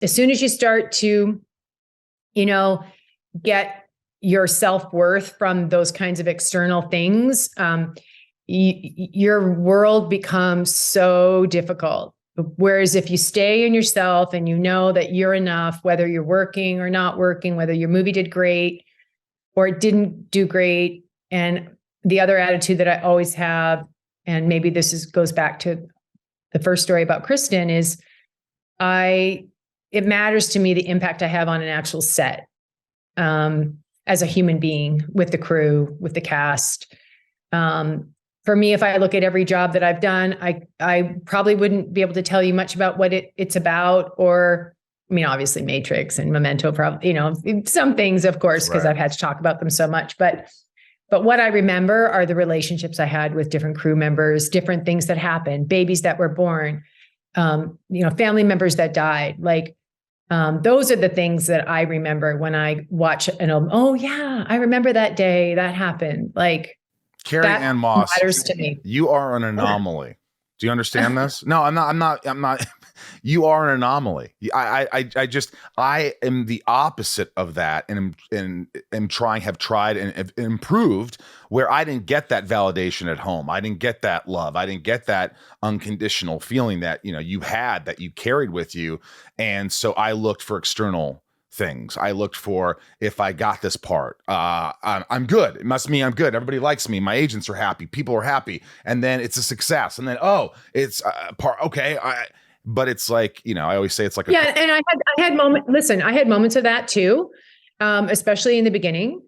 as soon as you start to, get your self-worth from those kinds of external things, your world becomes so difficult. Whereas if you stay in yourself and you know that you're enough, whether you're working or not working, whether your movie did great or it didn't do great. And the other attitude that I always have, and maybe this goes back to the first story about Kristen, is it matters to me the impact I have on an actual set, as a human being, with the crew, with the cast. For me, if I look at every job that I've done, I probably wouldn't be able to tell you much about what it's about, or, I mean, obviously Matrix and Memento, probably, some things, of course, because I've had to talk about them so much, but what I remember are the relationships I had with different crew members, different things that happened, babies that were born, family members that died. Like, those are the things that I remember when I watch an album. Oh yeah, I remember that day that happened. Like, Carrie-Anne Moss, matters to me. You are an anomaly. Do you understand this? No, I'm not. You are an anomaly. I am the opposite of that, and have tried and have improved, where I didn't get that validation at home. I didn't get that love. I didn't get that unconditional feeling that, you had, that you carried with you. And so I looked for external things. I looked for, if I got this part, I'm good. It must mean I'm good. Everybody likes me. My agents are happy. People are happy. And then it's a success. And then, it's part. Okay. But it's like, I always say it's like, and I had moments. Listen, I had moments of that too, especially in the beginning.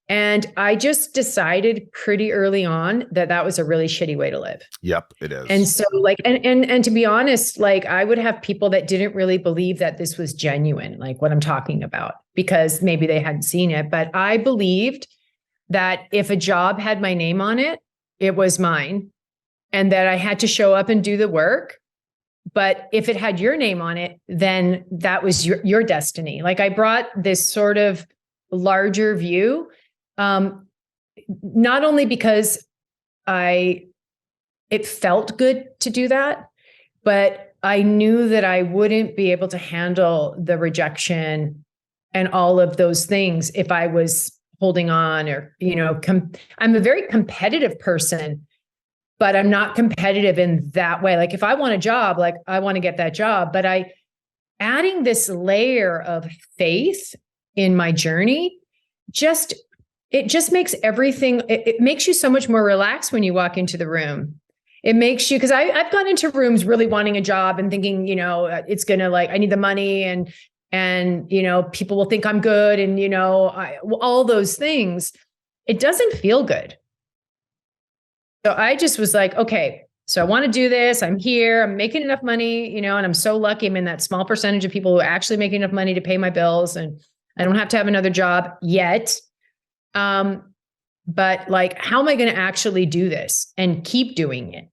And I just decided pretty early on that was a really shitty way to live. Yep, it is. And so and to be honest, I would have people that didn't really believe that this was genuine, like what I'm talking about, because maybe they hadn't seen it. But I believed that if a job had my name on it, it was mine, and that I had to show up and do the work. But if it had your name on it, then that was your destiny. Like, I brought this sort of larger view. Not only because it felt good to do that, but I knew that I wouldn't be able to handle the rejection and all of those things if I was holding on, or, I'm a very competitive person, but I'm not competitive in that way. Like, if I want a job, like, I want to get that job, but adding this layer of faith in my journey, it just makes everything, it makes you so much more relaxed when you walk into the room. It makes you, because I've gone into rooms really wanting a job and thinking, it's going to, I need the money, and people will think I'm good. And, all those things, it doesn't feel good. So I just was like, okay, so I want to do this. I'm here, I'm making enough money, and I'm so lucky I'm in that small percentage of people who actually make enough money to pay my bills, and I don't have to have another job yet. But how am I going to actually do this and keep doing it?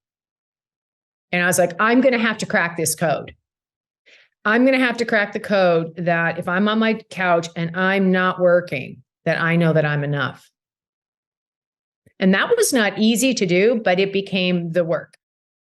And I was like, I'm going to have to crack this code. I'm going to have to crack the code that if I'm on my couch and I'm not working, that I know that I'm enough. And that was not easy to do, but it became the work.